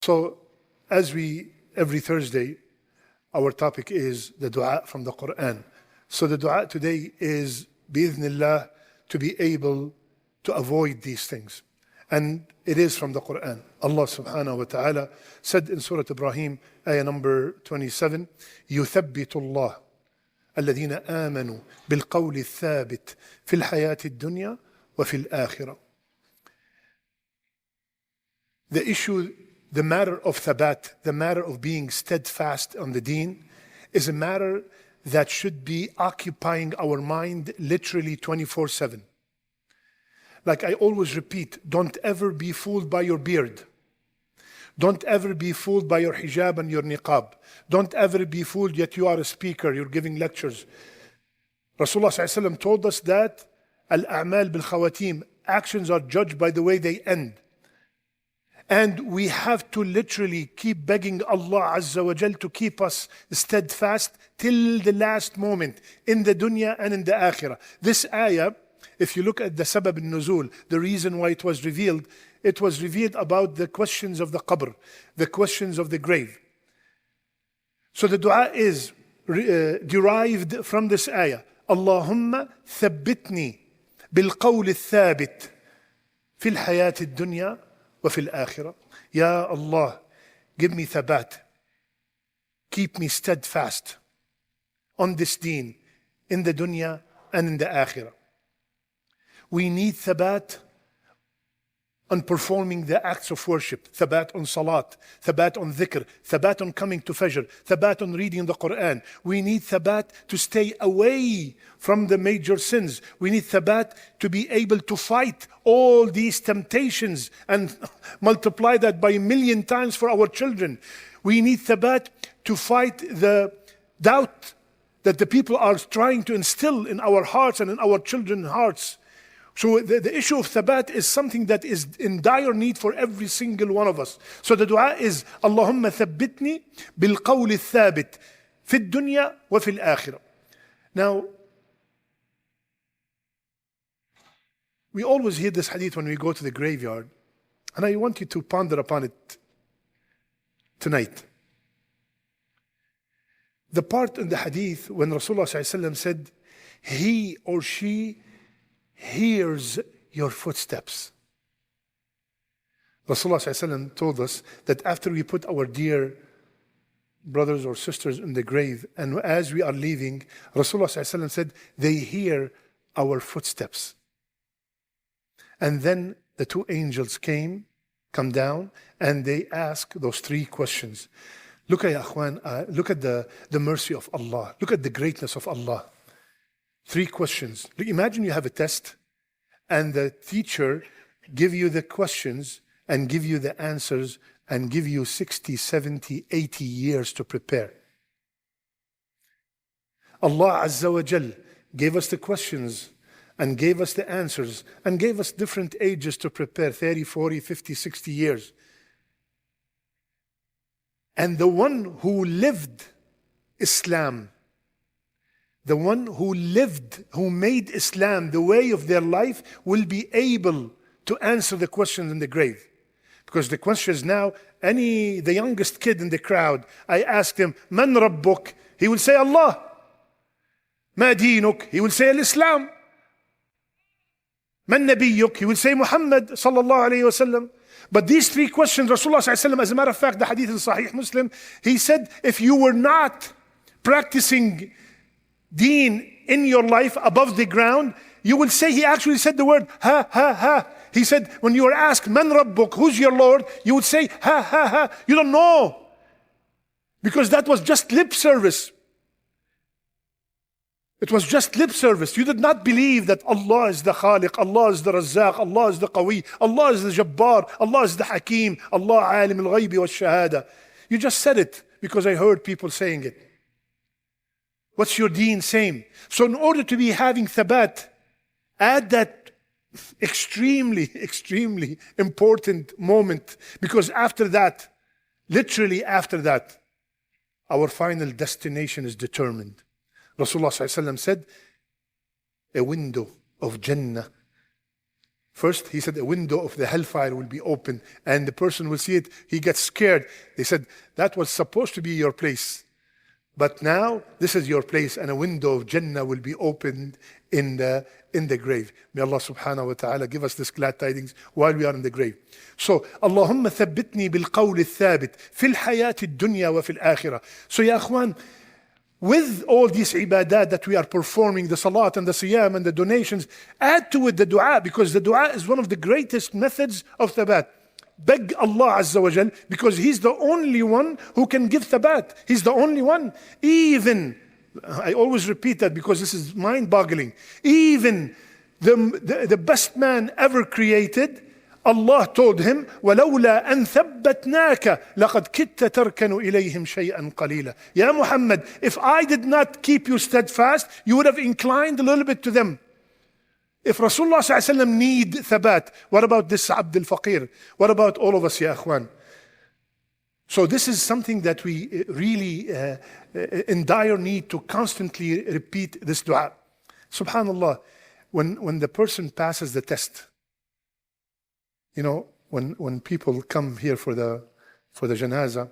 So, every Thursday, our topic is the dua from the Quran. So the dua today is, Biz'inillah, to be able to avoid these things. And it is from the Quran. Allah subhanahu wa ta'ala said in Surah Ibrahim, ayah number 27, يُثَبِّتُ اللَّهُ الَّذِينَ آمَنُوا بِالْقَوْلِ الثَّابِتِ فِي الْحَيَاةِ الدُّنْيَا وَفِي الْآخِرَةِ. The issue, the matter of thabat, the matter of being steadfast on the deen, is a matter that should be occupying our mind literally 24/7. Like I always repeat, don't ever be fooled by your beard. Don't ever be fooled by your hijab and your niqab. Don't ever be fooled yet you are a speaker, you're giving lectures. Rasulullah ﷺ told us that al-a'mal bil-khawatim, actions are judged by the way they end. And we have to literally keep begging Allah Azza wa Jal to keep us steadfast till the last moment in the dunya and in the akhirah. This ayah, if you look at the sabab al-nuzul, the reason why it was revealed about the questions of the qabr, the questions of the grave. So the dua is derived from this ayah. Allahumma thabbitni bil qawl al-thabit fil hayat al-dunya وفي الآخرة. Ya Allah, give me thabat. Keep me steadfast on this deen in the dunya and in the akhirah. We need thabat on performing the acts of worship, thabat on salat, thabat on dhikr, thabat on coming to fajr, thabat on reading the Quran. We need thabat to stay away from the major sins. We need thabat to be able to fight all these temptations and multiply that by 1,000,000 times for our children. We need thabat to fight the doubt that the people are trying to instill in our hearts and in our children's hearts. So the issue of thabat is something that is in dire need for every single one of us. So the dua is, Allahumma thabbitni bil qawl al-thabit fi dunya wa fi al-akhirah. Now, we always hear this hadith when we go to the graveyard, and I want you to ponder upon it tonight. The part in the hadith when Rasulullah ﷺ said, he or she hears your footsteps. Rasulullah ﷺ told us that after we put our dear brothers or sisters in the grave, and as we are leaving, Rasulullah ﷺ said, they hear our footsteps. And then the two angels come down, and they ask those three questions. Look at look at the mercy of Allah. Look at the greatness of Allah. Three questions. Imagine you have a test, and the teacher give you the questions and give you the answers and give you 60, 70, 80 years to prepare. Allah Azza wa Jal gave us the questions and gave us the answers and gave us different ages to prepare, 30, 40, 50, 60 years. And the one who lived Islam, the one who made Islam the way of their life, will be able to answer the questions in the grave. Because the question is now, the youngest kid in the crowd, I asked him, Man Rabbuk? He will say Allah. Ma Dinuk? He will say Al-Islam. Man Nabiyyuk? He will say Muhammad sallallahu alayhi wa sallam. But these three questions, Rasulullah sallallahu alayhi wa sallam, as a matter of fact, the hadith in Sahih Muslim, he said, if you were not practicing deen in your life above the ground, you will say, he actually said the word, ha, ha, ha. He said, when you are asked, Man Rabbuk, who's your Lord? You would say, ha, ha, ha. You don't know. Because that was just lip service. It was just lip service. You did not believe that Allah is the Khaliq, Allah is the Razzaq, Allah is the Qawi, Allah is the Jabbar, Allah is the Hakim, Allah alim al-ghaybi wa shahada. You just said it because I heard people saying it. What's your deen saying? So in order to be having thabat, add that extremely, extremely important moment, because after that, literally after that, our final destination is determined. Rasulullah ﷺ said, a window of Jannah First, he said a window of the hellfire will be open and the person will see it. He gets scared. They said, that was supposed to be your place. But now, this is your place and a window of Jannah will be opened in the grave. May Allah subhanahu wa ta'ala give us this glad tidings while we are in the grave. So, Allahumma thabbitni bil qawl al-thabit fil hayat al-dunya wa fil akhirah. So, ya akhwan, with all these ibadat that we are performing, the salat and the siyam and the donations, add to it the dua, because the dua is one of the greatest methods of thabat. Beg Allah Azza wa Jal, because He's the only one who can give thabat. He's the only one. Even, I always repeat that because this is mind-boggling, even the best man ever created, Allah told him, وَلَوْلَا أَن ثَبَّتْنَاكَ لَقَدْ كِدْتَ تَرْكَنُ إِلَيْهِمْ شَيْئًا قَلِيلًا. Ya Muhammad, if I did not keep you steadfast, you would have inclined a little bit to them. If Rasulullah ﷺ need thabat, what about this Abd al-Faqir? What about all of us, ya akhwan? So this is something that we really in dire need to constantly repeat this dua. Subhanallah, when the person passes the test, you know, when people come here for the janazah,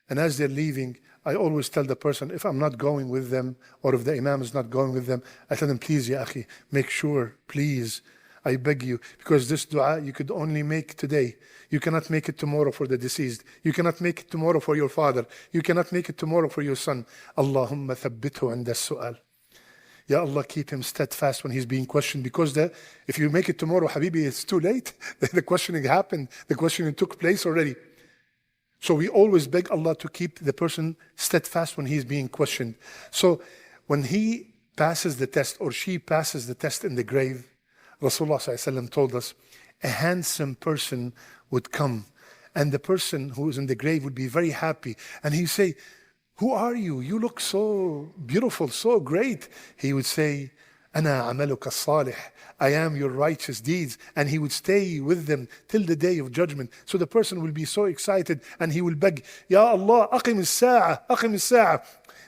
and as they're leaving, I always tell the person, if I'm not going with them, or if the imam is not going with them, I tell them, please, ya akhi, make sure, please, I beg you, because this dua you could only make today. You cannot make it tomorrow for the deceased. You cannot make it tomorrow for your father. You cannot make it tomorrow for your son. Allahumma thabbithu inda as-su'al. Ya Allah, keep him steadfast when he's being questioned, because if you make it tomorrow, Habibi, it's too late. The questioning happened. The questioning took place already. So we always beg Allah to keep the person steadfast when he's being questioned. So when he passes the test or she passes the test in the grave, Rasulullah ﷺ told us, a handsome person would come and the person who is in the grave would be very happy. And he'd say, who are you? You look so beautiful, so great. He would say, Ana amaluka salih. I am your righteous deeds. And he would stay with them till the day of judgment. So the person will be so excited and he will beg, Ya Allah, aqim as-sa'a, aqim as-sa'a.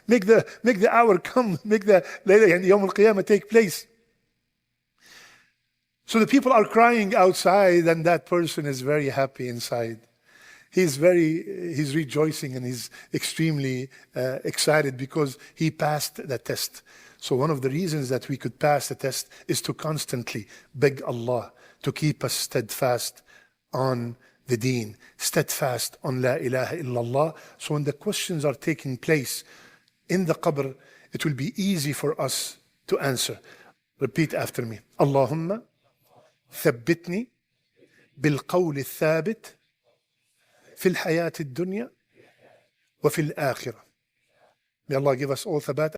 Make the hour come, make the Yawm al-Qiyamah take place. So the people are crying outside and that person is very happy inside. He's rejoicing and he's extremely excited because he passed the test. So one of the reasons that we could pass the test is to constantly beg Allah to keep us steadfast on the deen, steadfast on La ilaha illallah. So when the questions are taking place in the qabr, it will be easy for us to answer. Repeat after me. Allahumma thabbitni bil qawl al-thabit في الحياة الدنيا وفي الآخرة. May Allah give us all thabat.